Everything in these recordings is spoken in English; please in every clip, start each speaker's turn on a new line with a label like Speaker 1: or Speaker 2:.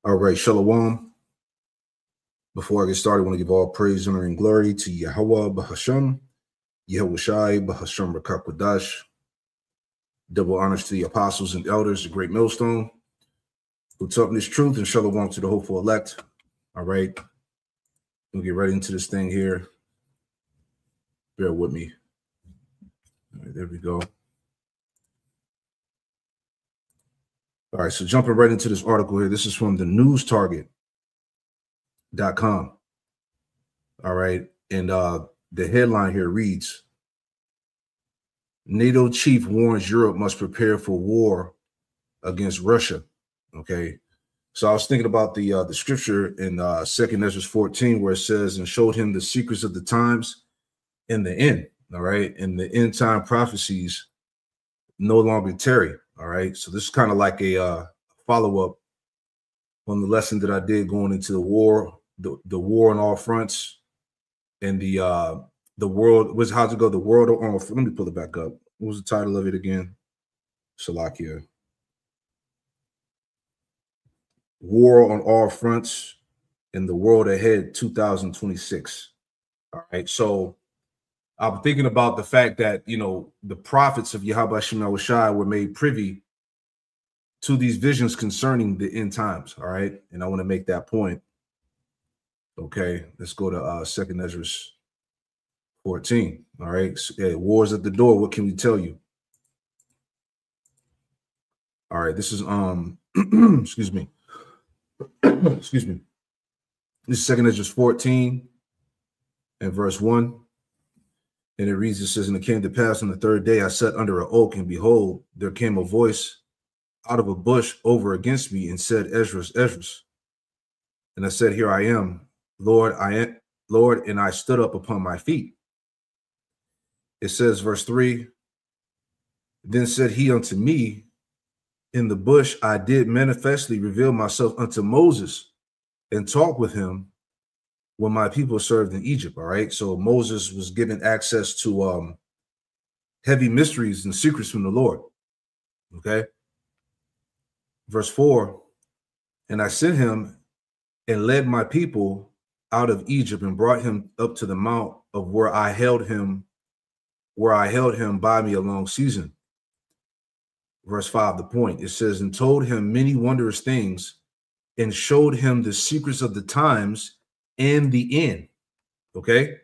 Speaker 1: All right, Shalom. Before I get started, I want to give all praise, honor, and glory to Yahweh Bahasham, Yahushai Bahasham Rakakwadash. Double honors to the apostles and elders, the great millstone, who taught me this truth, and Shalom to the hopeful elect. All right, we'll get right into this thing here. Bear with me. All right, there we go. All right, so jumping right into this article here. This is from the newstarget.com. All right, and the headline here reads, NATO chief warns Europe must prepare for war against Russia. Okay, so I was thinking about the scripture in 2nd Ezra 14, where it says, and showed him the secrets of the times in the end. All right, and the end time prophecies no longer tarry. All right, so this is kind of like a follow-up on the lesson that I did going into the war, the war on all fronts, and the world was how's it go? The world on. Let me pull it back up. What was the title of it again? Shalakia. War on all fronts in the world ahead 2026. All right, so I'm thinking about the fact that, you know, the prophets of Yahweh Shem Shai were made privy to these visions concerning the end times. All right, and I want to make that point. Okay, let's go to 2nd Ezra 14. All right, so, war's at the door. What can we tell you? All right, this is excuse me. Excuse me. This is 2nd Ezra 14 and verse 1. And it reads, it says, and it came to pass on the third day, I sat under an oak, and behold, there came a voice out of a bush over against me, and said, Esdras, Esdras. And I said, here I am, Lord, Lord, and I stood up upon my feet. It says, verse 3, then said he unto me, in the bush I did manifestly reveal myself unto Moses, and talk with him when my people served in Egypt. All right, so Moses was given access to heavy mysteries and secrets from the Lord. Okay, verse 4, and I sent him and led my people out of Egypt and brought him up to the mount of where I held him by me a long season. Verse 5, the point, it says, and told him many wondrous things, and showed him the secrets of the times and the end. Okay,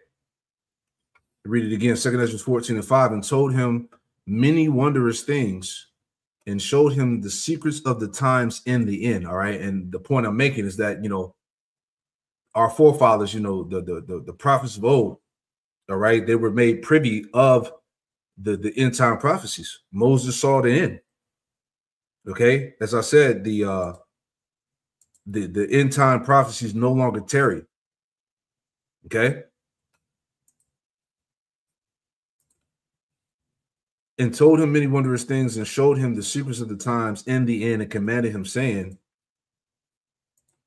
Speaker 1: read it again. 2nd Ezra 14 and 5, and told him many wondrous things, and showed him the secrets of the times and the end. All right, and the point I'm making is that, you know, our forefathers, you know, the prophets of old, all right, they were made privy of the end time prophecies. Moses saw the end. Okay, as I said, the end time prophecies no longer tarry. Okay, and told him many wondrous things, and showed him the secrets of the times and the end, and commanded him, saying,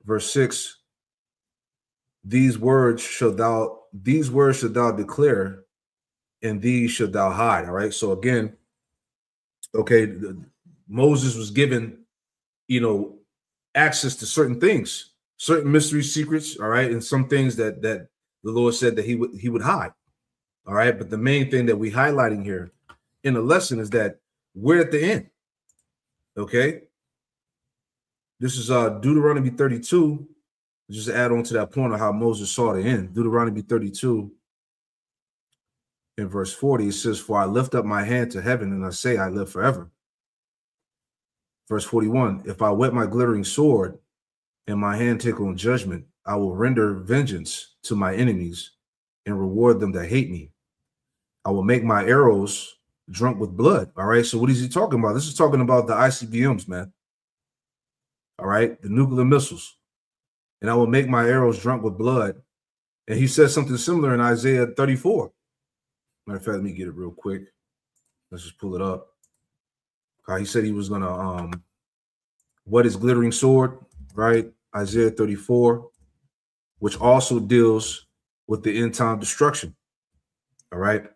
Speaker 1: verse 6, these words shalt thou declare, and these shalt thou hide. All right, so again, okay, Moses was given, you know, access to certain things, certain mystery secrets, all right, and some things that the Lord said that he would hide. All right, but the main thing that we're highlighting here in the lesson is that we're at the end. Okay, this is Deuteronomy 32. Just to add on to that point of how Moses saw the end. Deuteronomy 32 in verse 40, it says, for I lift up my hand to heaven, and I say, I live forever. Verse 41, if I whet my glittering sword, and my hand take on judgment, I will render vengeance to my enemies, and reward them that hate me. I will make my arrows drunk with blood. All right, so what is he talking about? This is talking about the ICBMs, man. All right, the nuclear missiles. And I will make my arrows drunk with blood. And he says something similar in Isaiah 34. Matter of fact, let me get it real quick. Let's just pull it up. He said he was going to whet his glittering sword, right? Isaiah 34, which also deals with the end time destruction. All right.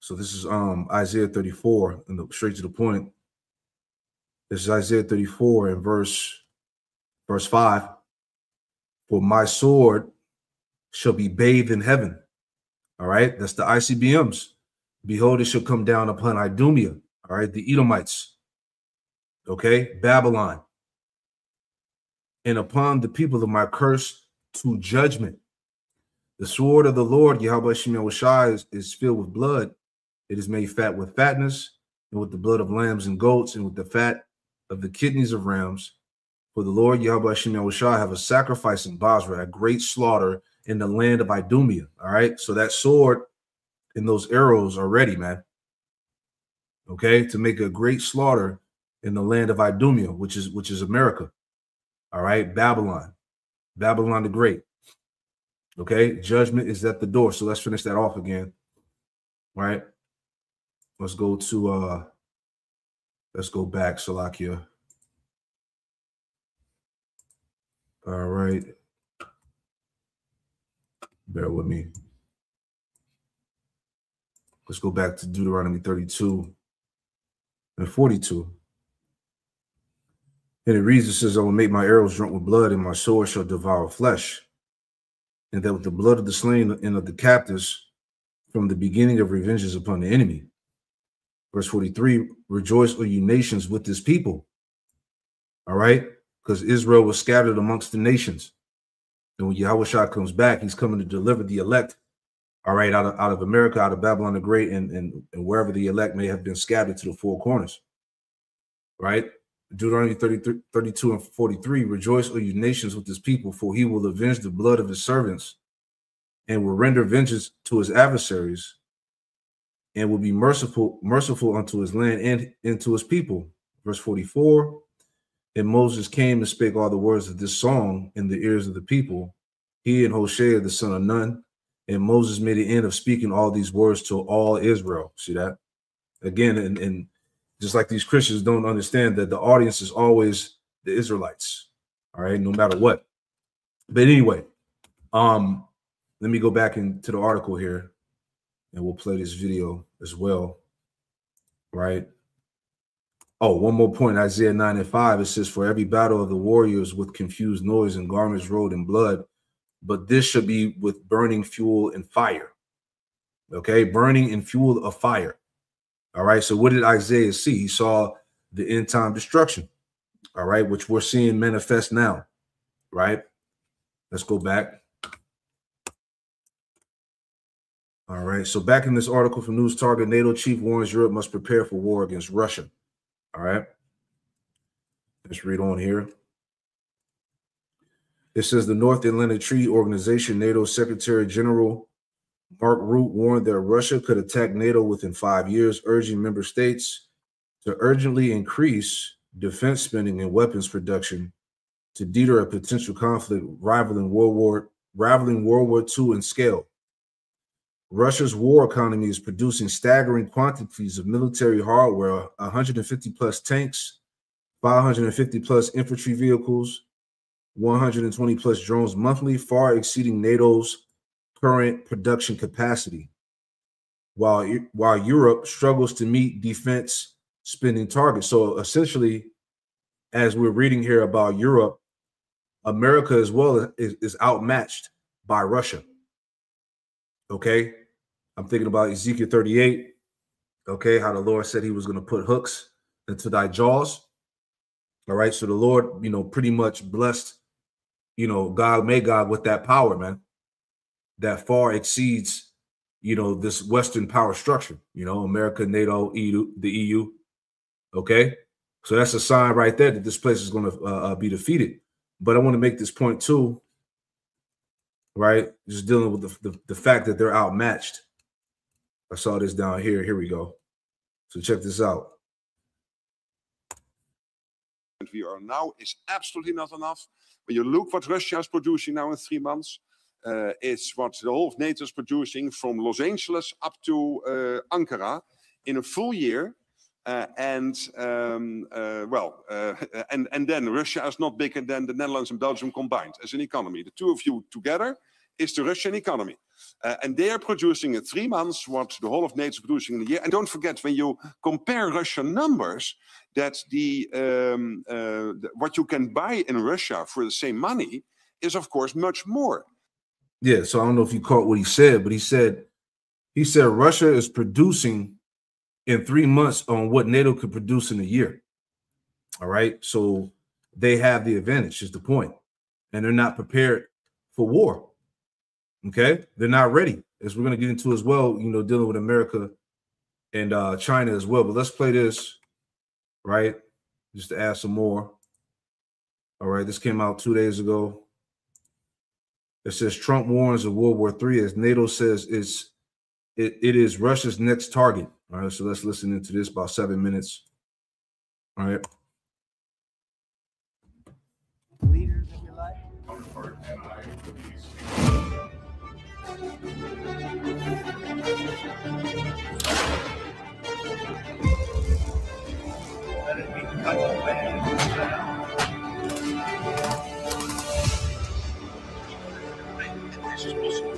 Speaker 1: So this is Isaiah 34, and straight to the point. This is Isaiah 34 and verse 5. For my sword shall be bathed in heaven. All right, that's the ICBMs. Behold, it shall come down upon Idumea. All right, the Edomites. Okay, Babylon. And upon the people of my curse to judgment. The sword of the Lord, Yahweh Shemel Shai, is filled with blood. It is made fat with fatness, and with the blood of lambs and goats, and with the fat of the kidneys of rams. For the Lord Yahweh Shemel Shai have a sacrifice in Basra, a great slaughter in the land of Idumea. All right, so that sword and those arrows are ready, man. Okay, to make a great slaughter in the land of Idumea, which is America. All right, Babylon the Great. Okay, judgment is at the door. So let's finish that off again. All right, let's go back, Salakia. All right, bear with me. Let's go back to Deuteronomy 32 and 42. And it reads, it says, I will make my arrows drunk with blood, and my sword shall devour flesh. And that with the blood of the slain and of the captives from the beginning of revenges upon the enemy. Verse 43, rejoice, O you nations, with this people. All right? Because Israel was scattered amongst the nations. And when Yahushua comes back, he's coming to deliver the elect, all right, out of America, out of Babylon the Great, and wherever the elect may have been scattered to the four corners. Right? Deuteronomy 32 and 43, rejoice, O you nations, with his people, for he will avenge the blood of his servants and will render vengeance to his adversaries and will be merciful unto his land and to his people. Verse 44, and Moses came and spake all the words of this song in the ears of the people, he and Hoshea the son of Nun, and Moses made an end of speaking all these words to all Israel. See that? Again, and just like these Christians don't understand that the audience is always the Israelites, all right, no matter what. But anyway, let me go back into the article here, and we'll play this video as well, right? Oh, one more point, Isaiah 9 and 5, it says, for every battle of the warriors with confused noise and garments rolled in blood, but this shall be with burning fuel and fire. Okay, burning and fuel of fire. All right, so what did Isaiah see? He saw the end time destruction, all right, which we're seeing manifest now, right? Let's go back. All right, so back in this article from News Target, NATO chief warns Europe must prepare for war against Russia. All right, let's read on here. It says the North Atlantic Treaty Organization, NATO Secretary General Mark Rutte warned that Russia could attack NATO within 5 years, urging member states to urgently increase defense spending and weapons production to deter a potential conflict rivaling World War II in scale. Russia's war economy is producing staggering quantities of military hardware, 150 plus tanks, 550 plus infantry vehicles, 120 plus drones monthly, far exceeding NATO's current production capacity, while Europe struggles to meet defense spending targets. So essentially, as we're reading here about Europe, America as well is outmatched by Russia. Okay, I'm thinking about Ezekiel 38. Okay, how the Lord said he was going to put hooks into thy jaws. All right, so the Lord, pretty much blessed, God with that power, man, that far exceeds, this Western power structure, America, NATO, EU, the EU. Okay, so that's a sign right there that this place is going to be defeated. But I want to make this point too, right? Just dealing with the fact that they're outmatched. I saw this down here. Here we go. So check this out.
Speaker 2: We are now is absolutely not enough. When you look what Russia is producing now in 3 months, it's what the whole of NATO is producing from Los Angeles up to Ankara in a full year. And then Russia is not bigger than the Netherlands and Belgium combined as an economy. The two of you together is the Russian economy. And they are producing in 3 months what the whole of NATO is producing in a year. And don't forget, when you compare Russian numbers, that what you can buy in Russia for the same money is, of course, much more.
Speaker 1: Yeah, so I don't know if you caught what he said, but he said Russia is producing in 3 months on what NATO could produce in a year. All right, so they have the advantage, is the point, and they're not prepared for war. Okay, they're not ready, as we're going to get into as well, you know, dealing with America and China as well. But let's play this, right, just to add some more. All right, this came out 2 days ago. It says Trump warns of World War III as NATO says it is Russia's next target. All right, so let's listen into this, about 7 minutes. All right.
Speaker 3: Leaders of your life. Let it be cut away. This is possible.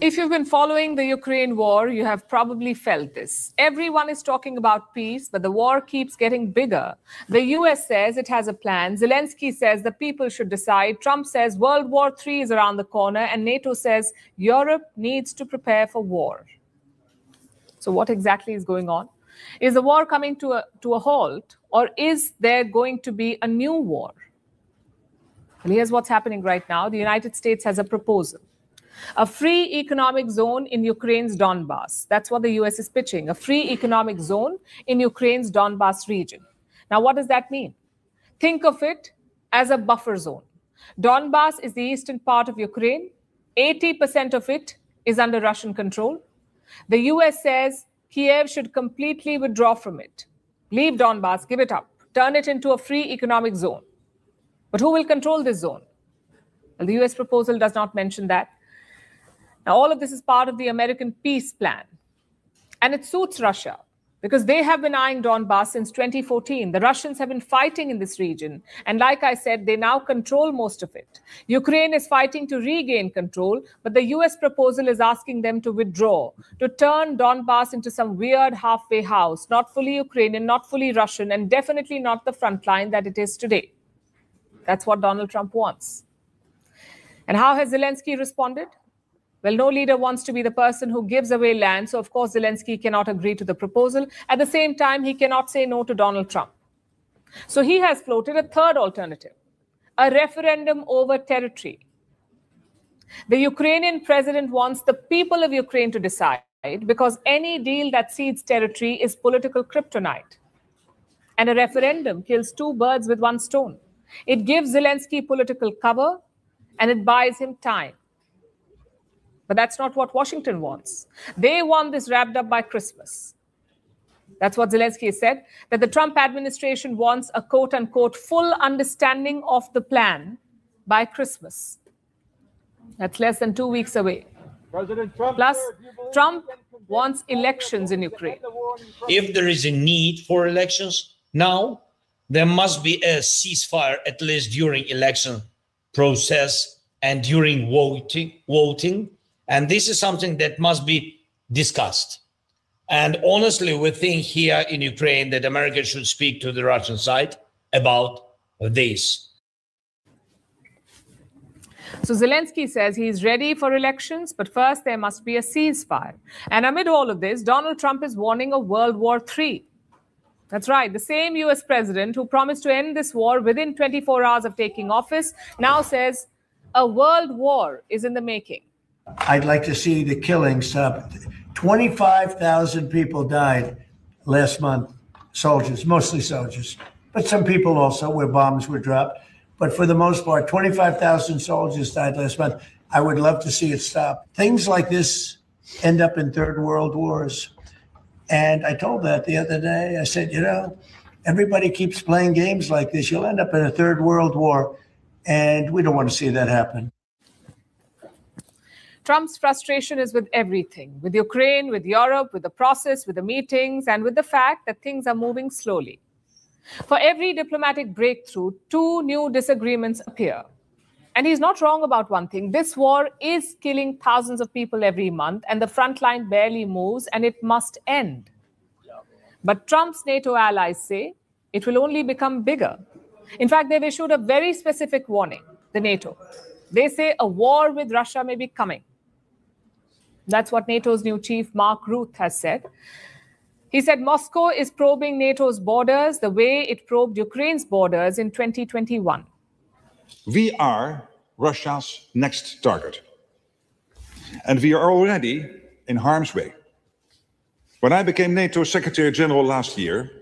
Speaker 4: If you've been following the Ukraine war, you have probably felt this. Everyone is talking about peace, but the war keeps getting bigger. The US says it has a plan. Zelensky says the people should decide. Trump says World War III is around the corner. And NATO says Europe needs to prepare for war. So what exactly is going on? Is the war coming to a halt, or is there going to be a new war? Well, here's what's happening right now. The United States has a proposal. A free economic zone in Ukraine's Donbass. That's what the US is pitching, a free economic zone in Ukraine's Donbass region. Now, what does that mean? Think of it as a buffer zone. Donbass is the eastern part of Ukraine. 80% of it is under Russian control. The US says Kiev should completely withdraw from it. Leave Donbass, give it up, turn it into a free economic zone. But who will control this zone? Well, the US proposal does not mention that. Now, all of this is part of the American peace plan. And it suits Russia because they have been eyeing Donbass since 2014. The Russians have been fighting in this region. And like I said, they now control most of it. Ukraine is fighting to regain control, but the US proposal is asking them to withdraw, to turn Donbass into some weird halfway house, not fully Ukrainian, not fully Russian, and definitely not the front line that it is today. That's what Donald Trump wants. And how has Zelensky responded? Well, no leader wants to be the person who gives away land. So, of course, Zelensky cannot agree to the proposal. At the same time, he cannot say no to Donald Trump. So he has floated a third alternative, a referendum over territory. The Ukrainian president wants the people of Ukraine to decide because any deal that cedes territory is political kryptonite. And a referendum kills two birds with one stone. It gives Zelensky political cover and it buys him time. But that's not what Washington wants. They want this wrapped up by Christmas. That's what Zelensky said, that the Trump administration wants a quote-unquote full understanding of the plan by Christmas. That's less than 2 weeks away.
Speaker 3: President Trump,
Speaker 4: Plus, Trump wants elections in Ukraine.
Speaker 5: If there is a need for elections now, there must be a ceasefire at least during election process and during voting. And this is something that must be discussed. And honestly, we think here in Ukraine that America should speak to the Russian side about this.
Speaker 4: So Zelensky says he's ready for elections, but first there must be a ceasefire. And amid all of this, Donald Trump is warning of World War III. That's right. The same US president who promised to end this war within 24 hours of taking office now says a world war is in the making.
Speaker 3: I'd like to see the killing stop. 25,000 people died last month, soldiers, mostly soldiers, but some people also where bombs were dropped. But for the most part, 25,000 soldiers died last month. I would love to see it stop. Things like this end up in third world wars. And I told that the other day. I said, you know, everybody keeps playing games like this. You'll end up in a third world war. And we don't want to see that happen.
Speaker 4: Trump's frustration is with everything, with Ukraine, with Europe, with the process, with the meetings, and with the fact that things are moving slowly. For every diplomatic breakthrough, two new disagreements appear. And he's not wrong about one thing. This war is killing thousands of people every month, and the front line barely moves, and it must end. But Trump's NATO allies say it will only become bigger. In fact, they've issued a very specific warning, the NATO. They say a war with Russia may be coming. That's what NATO's new chief, Mark Rutte, has said. He said Moscow is probing NATO's borders the way it probed Ukraine's borders in 2021.
Speaker 2: We are Russia's next target. And we are already in harm's way. When I became NATO Secretary General last year,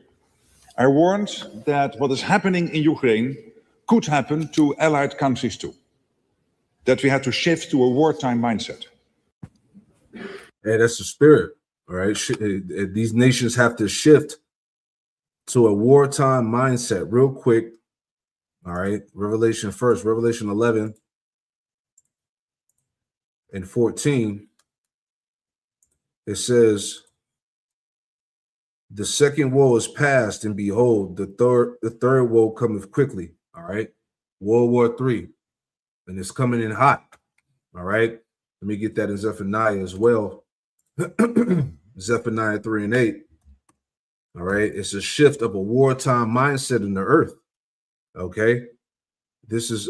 Speaker 2: I warned that what is happening in Ukraine could happen to allied countries too. That we had to shift to a wartime mindset.
Speaker 1: Hey, that's the spirit, all right? These nations have to shift to a wartime mindset real quick. All right, Revelation 11 and 14. It says, the second woe is past, and behold, the third woe cometh quickly. All right, World War III, and it's coming in hot. All right, let me get that in Zephaniah as well. Zephaniah 3 and 8. All right, it's a shift of a wartime mindset in the earth. Okay, this is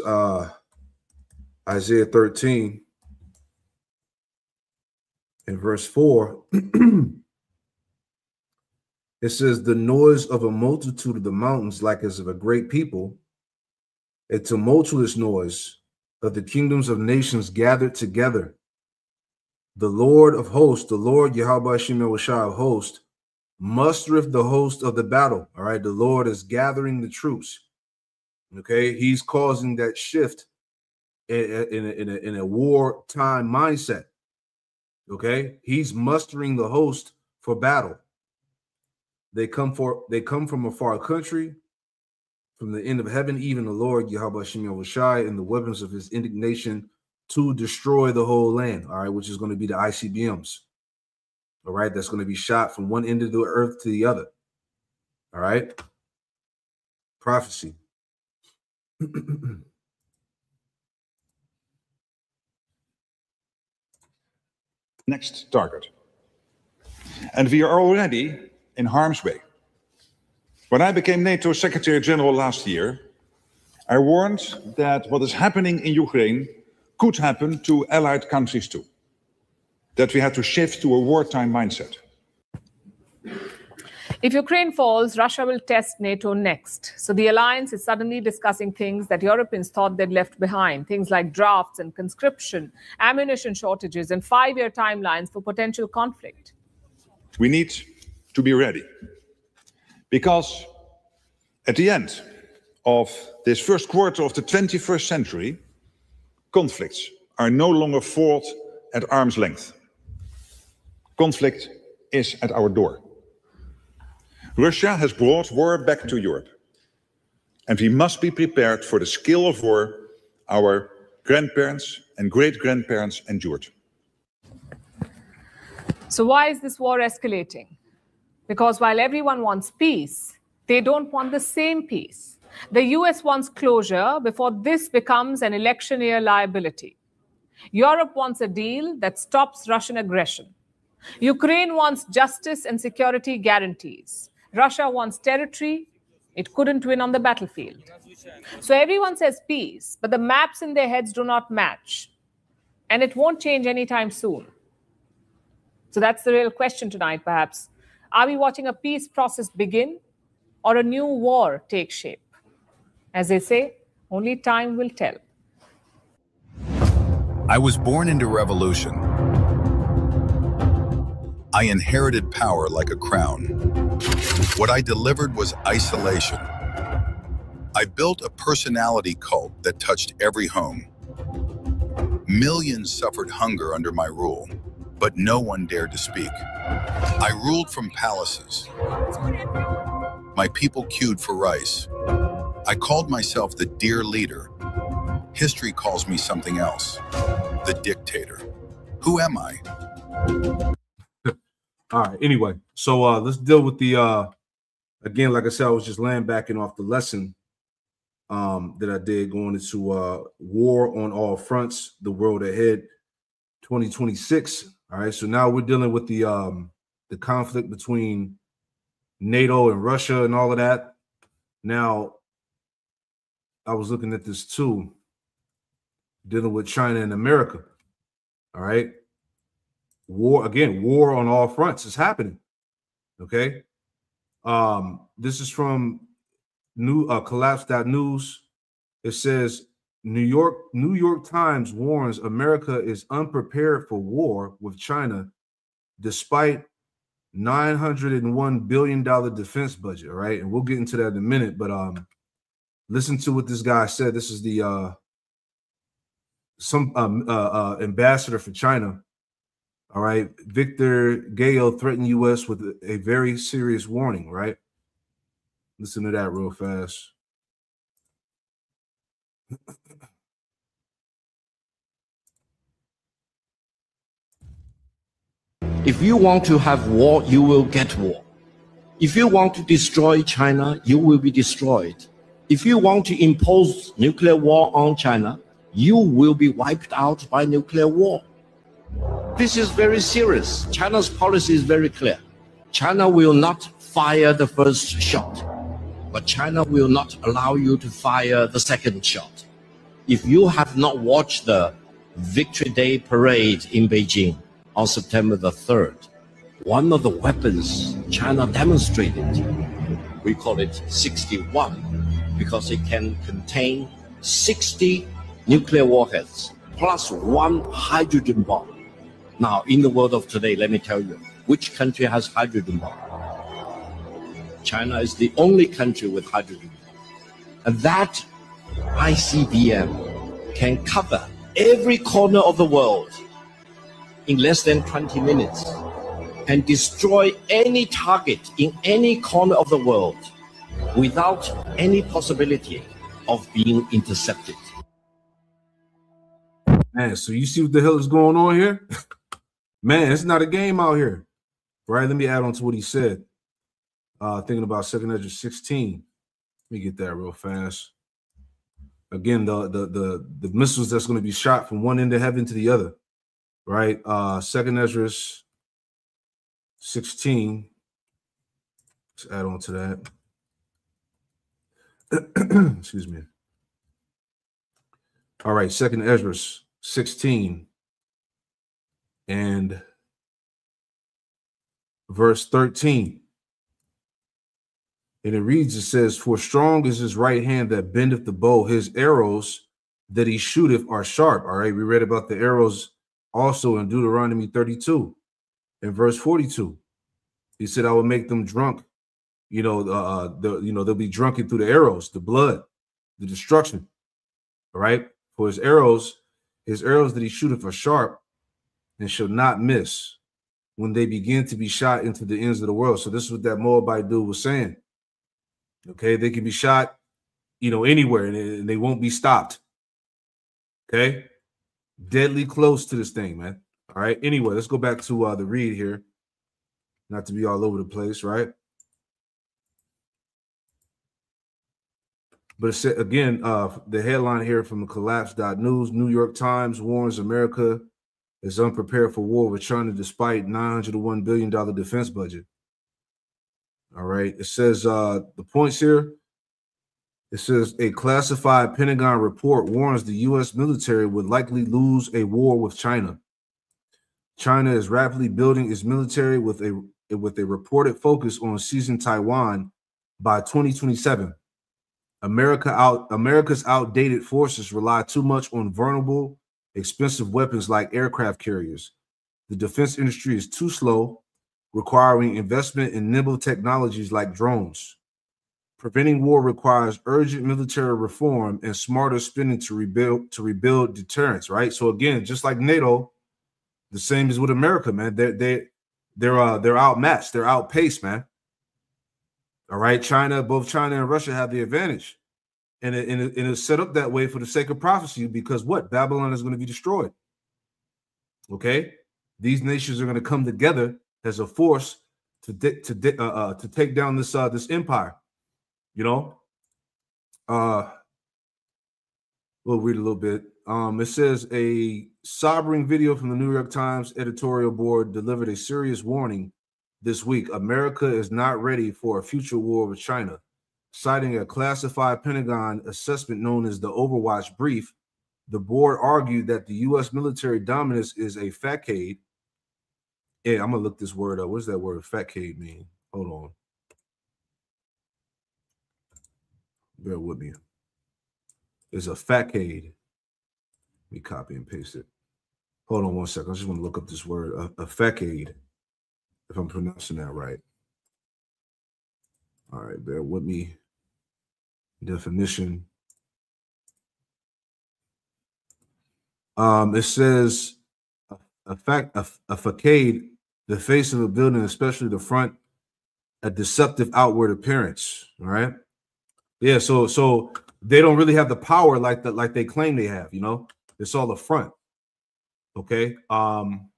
Speaker 1: Isaiah 13 and verse 4. It says, the noise of a multitude of the mountains like as of a great people, a tumultuous noise of the kingdoms of nations gathered together. The Lord of hosts, the Lord Yahweh Shemel of hosts, mustereth the host of the battle. All right, the Lord is gathering the troops. Okay, he's causing that shift in a wartime mindset. Okay, he's mustering the host for battle. They come from a far country, from the end of heaven, even the Lord Yahweh Shemel and the weapons of his indignation to destroy the whole land. All right, which is going to be the ICBMs. All right, that's going to be shot from one end of the earth to the other. All right, prophecy.
Speaker 2: Next target. And we are already in harm's way. When I became NATO Secretary General last year, I warned that what is happening in Ukraine could happen to allied countries too. That we had to shift to a wartime mindset.
Speaker 4: If Ukraine falls, Russia will test NATO next. So the alliance is suddenly discussing things that Europeans thought they'd left behind, things like drafts and conscription, ammunition shortages, and 5-year timelines for potential conflict.
Speaker 2: We need to be ready. Because at the end of this first quarter of the 21st century, conflicts are no longer fought at arm's length. Conflict is at our door. Russia has brought war back to Europe. And we must be prepared for the scale of war our grandparents and great-grandparents endured.
Speaker 4: So why is this war escalating? Because while everyone wants peace, they don't want the same peace. The US wants closure before this becomes an election year liability. Europe wants a deal that stops Russian aggression. Ukraine wants justice and security guarantees. Russia wants territory it couldn't win on the battlefield. So everyone says peace, but the maps in their heads do not match. And it won't change anytime soon. So that's the real question tonight, perhaps. Are we watching a peace process begin or a new war take shape? As they say, only time will tell.
Speaker 6: I was born into revolution. I inherited power like a crown. What I delivered was isolation. I built a personality cult that touched every home. Millions suffered hunger under my rule, but no one dared to speak. I ruled from palaces. My people queued for rice. I called myself the dear leader. History calls me something else, the dictator. Who am I?
Speaker 1: All right. Anyway, so let's deal with the again, like I said, I was just laying back off the lesson that I did going into war on all fronts, the world ahead, 2026. All right. So now we're dealing with the conflict between NATO and Russia and all of that. Now, I was looking at this too, dealing with China and America. All right. War on all fronts is happening. Okay. This is from collapse.news. It says New York Times warns America is unprepared for war with China despite $901 billion defense budget. All right. And we'll get into that in a minute, but listen to what this guy said. This is the ambassador for China. All right. Victor Gale threatened U.S. with a very serious warning, right? Listen to that real fast.
Speaker 7: If you want to have war, you will get war. If you want to destroy China, you will be destroyed. If you want to impose nuclear war on China, you will be wiped out by nuclear war. This is very serious. China's policy is very clear. China will not fire the first shot, but China will not allow you to fire the second shot. If you have not watched the Victory Day parade in Beijing on September the 3rd, one of the weapons China demonstrated, we call it 61, because it can contain 60 nuclear warheads plus one hydrogen bomb. Now, in the world of today, let me tell you, which country has hydrogen bomb? China is the only country with hydrogen bomb. And that ICBM can cover every corner of the world in less than 20 minutes and destroy any target in any corner of the world without any possibility of being intercepted.
Speaker 1: Man, so you see what the hell is going on here? Man, it's not a game out here. Right? Let me add on to what he said. Thinking about 2nd Ezra 16. Let me get that real fast. Again, the missiles that's going to be shot from one end of heaven to the other. Right? 2nd Ezra 16. Let's add on to that. Excuse me. All right, 2nd Ezra 16 and verse 13. And it reads, it says, "For strong is his right hand that bendeth the bow, his arrows that he shooteth are sharp." All right, we read about the arrows also in Deuteronomy 32 and verse 42. He said, "I will make them drunk." They'll be drunken through the arrows, the blood, the destruction. All right. For his arrows that he shooteth are sharp and shall not miss when they begin to be shot into the ends of the world. So this is what that Moabite dude was saying. Okay, they can be shot, anywhere and they won't be stopped. Okay, deadly close to this thing, man. All right. Anyway, let's go back to the read here. Not to be all over the place, right? But it said, again, the headline here from the collapse.news, New York Times warns America is unprepared for war with China despite $901 billion defense budget. All right. It says the points here. It says a classified Pentagon report warns the U.S. military would likely lose a war with China. China is rapidly building its military with a reported focus on seizing Taiwan by 2027. America's outdated forces rely too much on vulnerable, expensive weapons like aircraft carriers. The defense industry is too slow, requiring investment in nimble technologies like drones. Preventing war requires urgent military reform and smarter spending to rebuild deterrence. Right. So again, just like NATO, the same as with America, man. They're outmatched. They're outpaced, man. All right. Both China and Russia have the advantage. And it's set up that way for the sake of prophecy, because what? Babylon is going to be destroyed. Okay, these nations are going to come together as a force to take down this empire. You know, we'll read a little bit. It says a sobering video from the New York Times editorial board delivered a serious warning this week. America is not ready for a future war with China. Citing a classified Pentagon assessment known as the Overwatch Brief, the board argued that the U.S. military dominance is a facade. Yeah, I'm going to look this word up. What does that word facade mean? Hold on. Bear with me. It's a facade. Let me copy and paste it. Hold on one second. I just want to look up this word, a facade, if I'm pronouncing that right. All right, bear with me. Definition. It says a facade, the face of a building, especially the front, a deceptive outward appearance. All right. Yeah, so they don't really have the power like they claim they have, you know. It's all the front. Okay. Going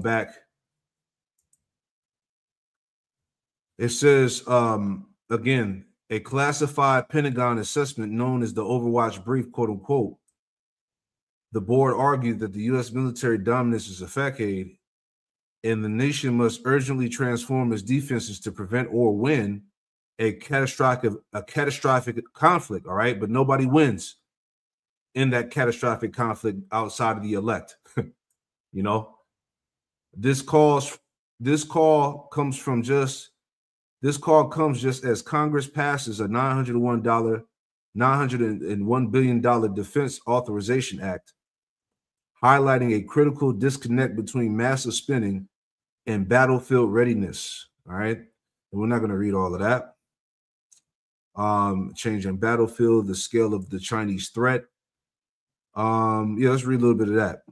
Speaker 1: back. It says again, a classified Pentagon assessment known as the Overwatch Brief, quote unquote. The board argued that the U.S. military dominance is a facade, and the nation must urgently transform its defenses to prevent or win a catastrophic conflict. All right, but nobody wins in that catastrophic conflict outside of the elect. You know, this call comes just as Congress passes a $901 billion Defense Authorization Act, highlighting a critical disconnect between massive spending and battlefield readiness. All right. And we're not going to read all of that. Changing battlefield, the scale of the Chinese threat. Yeah, let's read a little bit of that.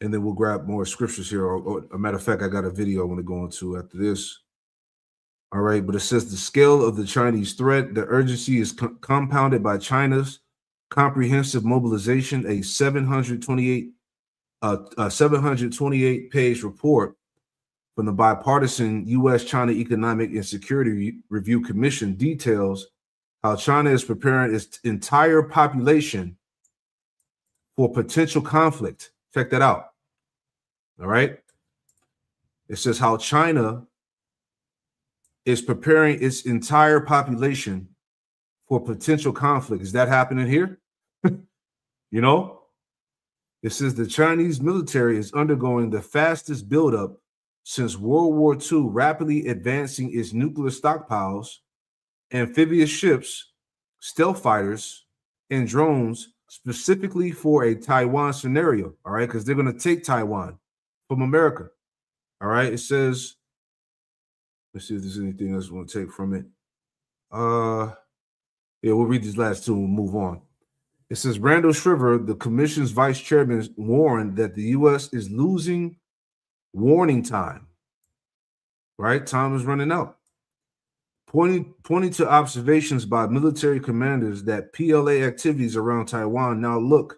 Speaker 1: And then we'll grab more scriptures here. Or a matter of fact, I got a video I want to go into after this. All right, but it says the scale of the Chinese threat, the urgency is compounded by China's comprehensive mobilization, a 728-page report from the bipartisan U.S.-China Economic and Security Review Commission details how China is preparing its entire population for potential conflict. Check that out. All right. It says how China is preparing its entire population for potential conflict. Is that happening here? You know, it says the Chinese military is undergoing the fastest buildup since World War II, rapidly advancing its nuclear stockpiles, amphibious ships, stealth fighters, and drones specifically for a Taiwan scenario. All right, because they're going to take Taiwan from America. All right, it says, let's see if there's anything else we want to take from it. Yeah, we'll read these last two and we'll move on. It says Randall Shriver, the commission's vice chairman, warned that the U.S. is losing warning time. Right? Time is running out. Pointing to observations by military commanders that PLA activities around Taiwan now look,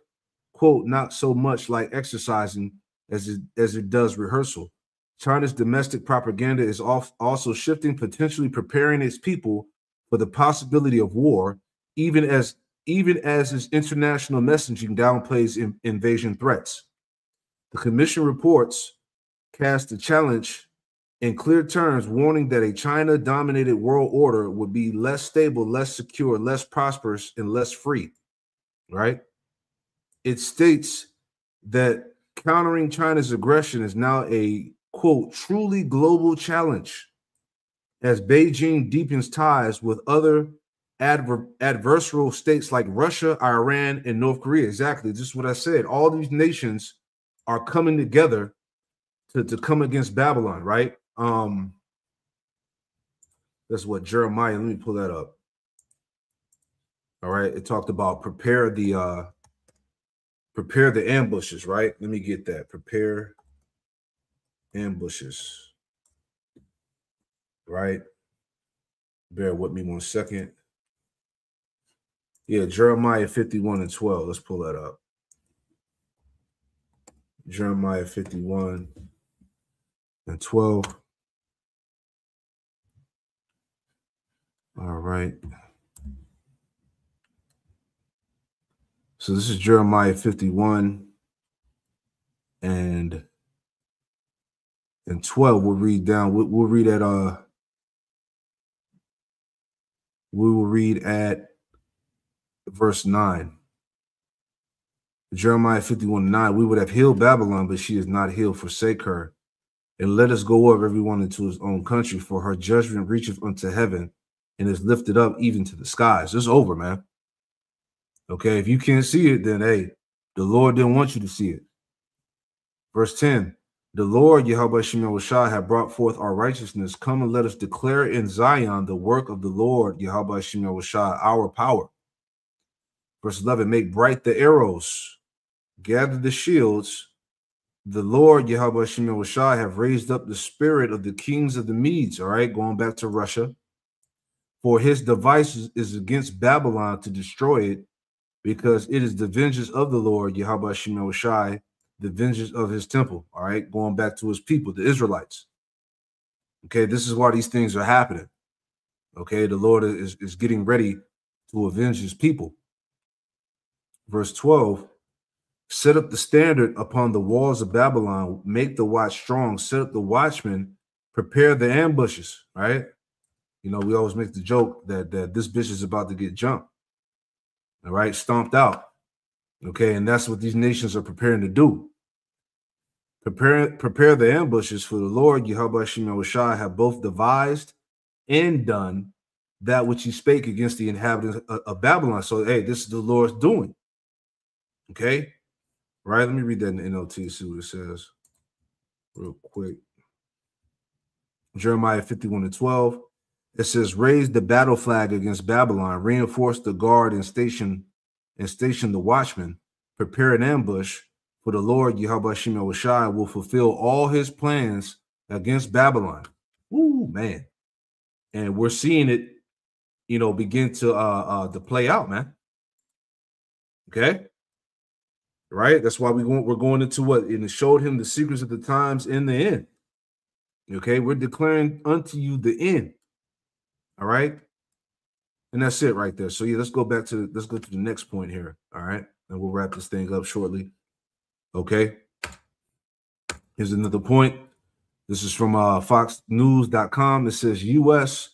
Speaker 1: quote, not so much like exercising as it does rehearsal. China's domestic propaganda is also shifting, potentially preparing its people for the possibility of war, even as its international messaging downplays invasion threats. The commission reports cast a challenge in clear terms, warning that a China-dominated world order would be less stable, less secure, less prosperous, and less free. Right? It states that countering China's aggression is now a, quote, truly global challenge as Beijing deepens ties with other adversarial states like Russia, Iran, and North Korea. Exactly. This is what I said. All these nations are coming together to come against Babylon, right? That's what Jeremiah, let me pull that up. All right. It talked about prepare the ambushes, right? Let me get that. Prepare ambushes. Right? Bear with me 1 second. Yeah, Jeremiah 51:12. Let's pull that up. Jeremiah 51 and 12. All right. So this is Jeremiah 51 and 12. We'll read down. We'll read at we will read at verse 9. Jeremiah 51:9. We would have healed Babylon, but she is not healed. Forsake her, and let us go up everyone into his own country, for her judgment reacheth unto heaven and is lifted up even to the skies. It's over, man. Okay, if you can't see it, then hey, the Lord didn't want you to see it. Verse 10. The Lord, Yahweh Shemel Shai, have brought forth our righteousness. Come and let us declare in Zion the work of the Lord, Yahweh Shemel Shai, our power. Verse 11. Make bright the arrows, gather the shields. The Lord, Yahweh Shemel Shai, have raised up the spirit of the kings of the Medes. All right, going back to Russia. For his device is against Babylon to destroy it, because it is the vengeance of the Lord, Yahweh Shemel Shai, the vengeance of his temple. All right, going back to his people, the Israelites. Okay, this is why these things are happening. Okay, the Lord is getting ready to avenge his people. Verse 12, set up the standard upon the walls of Babylon, make the watch strong, set up the watchmen, prepare the ambushes, right? You know, we always make the joke that this bitch is about to get jumped, all right, stomped out. Okay, and that's what these nations are preparing to do. Prepare the ambushes, for the Lord, Yahweh Shemel Shai, have both devised and done that which he spake against the inhabitants of Babylon. So, hey, this is the Lord's doing. Okay, right? Let me read that in the NLT, see what it says real quick. Jeremiah 51 and 12. It says, raise the battle flag against Babylon, reinforce the guard and station the watchman, prepare an ambush, for the Lord, Yahweh Shemel Shai, will fulfill all his plans against Babylon. Ooh, man. And we're seeing it, you know, begin to play out, man. Okay. Right? That's why we're going into what? And it showed him the secrets of the times in the end. Okay, we're declaring unto you the end. All right. And that's it right there. So yeah, let's go to the next point here. All right. And we'll wrap this thing up shortly. Okay. Here's another point. This is from foxnews.com. It says U.S.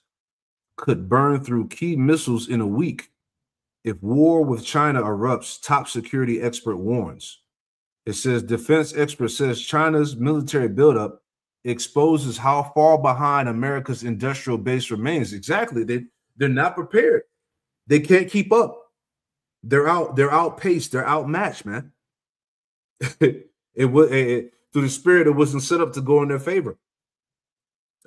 Speaker 1: could burn through key missiles in a week if war with China erupts, top security expert warns. It says defense expert says China's military buildup exposes how far behind America's industrial base remains. Exactly. They're not prepared. They can't keep up. They're outpaced. They're outmatched, man. Through the spirit, it wasn't set up to go in their favor.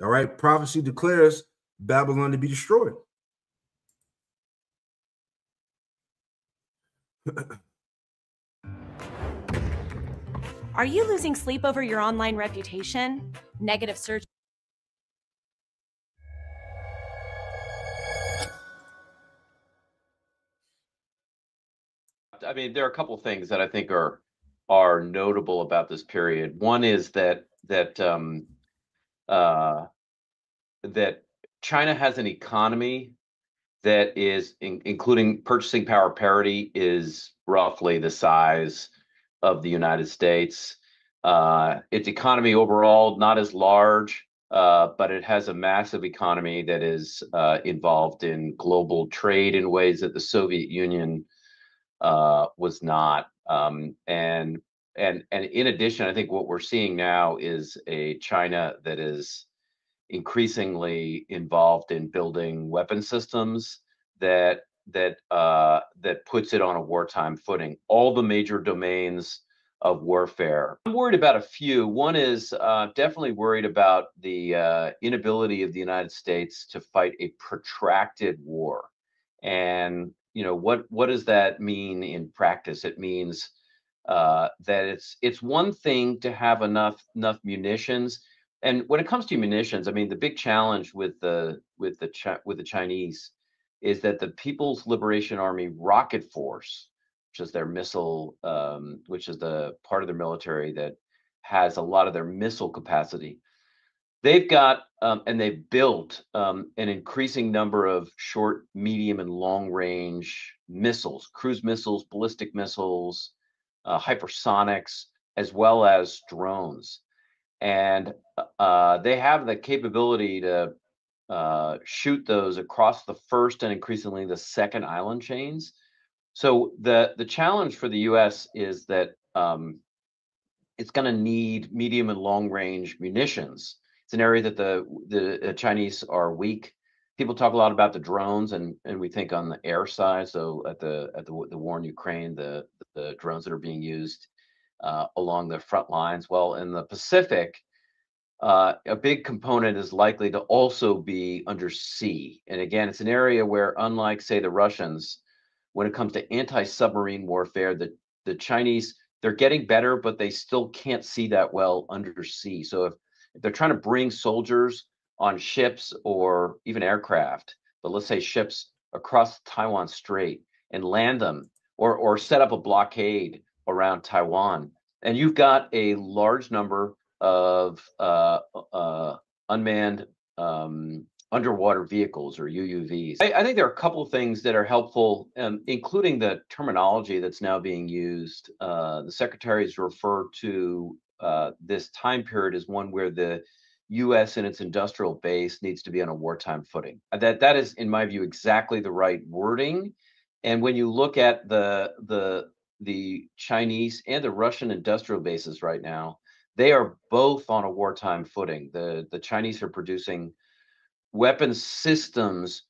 Speaker 1: All right. Prophecy declares Babylon to be destroyed.
Speaker 8: Are you losing sleep over your online reputation? Negative search.
Speaker 9: I mean, there are a couple of things that I think are notable about this period. One is that China has an economy that is, including purchasing power parity, is roughly the size of the United States. Its economy overall not as large, but it has a massive economy that is involved in global trade in ways that the Soviet Union was not. And in addition, I think what we're seeing now is a China that is increasingly involved in building weapon systems that puts it on a wartime footing. All the major domains of warfare. I'm worried about a few. One is definitely worried about the inability of the United States to fight a protracted war. And you know, what does that mean in practice? It means that it's one thing to have enough munitions. And when it comes to munitions, I mean, the big challenge with the Chinese is that the People's Liberation Army Rocket Force, which is their missile, which is the part of their military that has a lot of their missile capacity. They've got and they've built an increasing number of short, medium, and long range missiles, cruise missiles, ballistic missiles, hypersonics, as well as drones. And they have the capability to shoot those across the first and increasingly the second island chains. So the challenge for the U.S. is that it's going to need medium and long range munitions. It's an area that the Chinese are weak. People talk a lot about the drones, and we think on the air side. So at the war in Ukraine, the drones that are being used along the front lines. Well, in the Pacific, a big component is likely to also be undersea. And again, it's an area where, unlike, say, the Russians, when it comes to anti-submarine warfare, the Chinese, they're getting better, but they still can't see that well undersea. So if they're trying to bring soldiers on ships or even aircraft, but let's say ships across Taiwan Strait and land them, or set up a blockade around Taiwan, and you've got a large number of unmanned underwater vehicles, or UUVs. I think there are a couple of things that are helpful, including the terminology that's now being used. The secretaries refer to this time period as one where the U.S. and its industrial base needs to be on a wartime footing. That is, in my view, exactly the right wording. And when you look at the Chinese and the Russian industrial bases right now, they are both on a wartime footing. The Chinese are producing weapons systems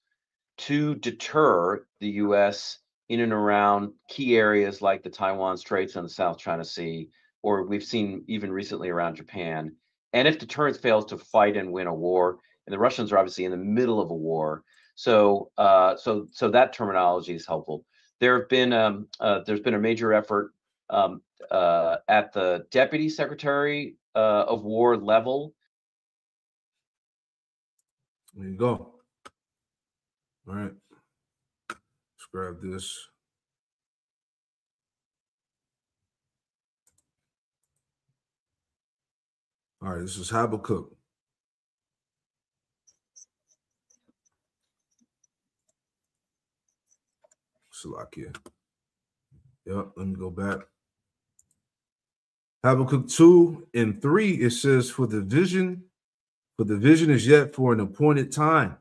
Speaker 9: to deter the U.S. in and around key areas like the Taiwan Straits and the South China Sea, or we've seen even recently around Japan. And if deterrence fails to fight and win a war, and the Russians are obviously in the middle of a war, so that terminology is helpful. There's been a major effort at the Deputy Secretary of War level.
Speaker 1: There you go. All right. Let's grab this. All right, this is Habakkuk. Salakia. Yep, let me go back. Habakkuk 2 and 3, it says, For the vision is yet for an appointed time,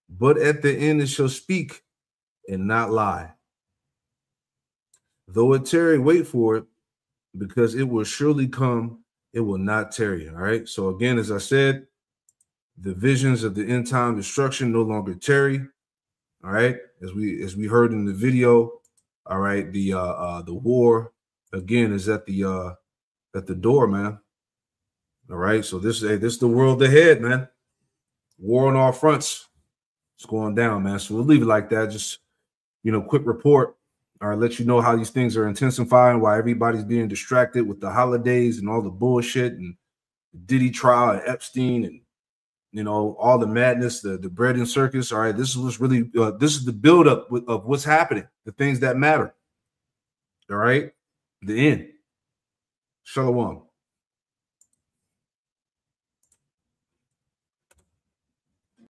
Speaker 1: but at the end it shall speak and not lie. Though it tarry, wait for it, because it will surely come, it will not tarry. All right. So again, as I said, the visions of the end time destruction no longer tarry. All right. As we heard in the video, all right, the war again is at the door, man. All right. So this is the world ahead, man. War on all fronts. It's going down, man. So we'll leave it like that. Just, quick report. All right, let you know how these things are intensifying, why everybody's being distracted with the holidays and all the bullshit and the Diddy trial and Epstein and all the madness, the bread and circus. All right, this is what's really this is the buildup of what's happening, the things that matter. All right, the end. Shalom.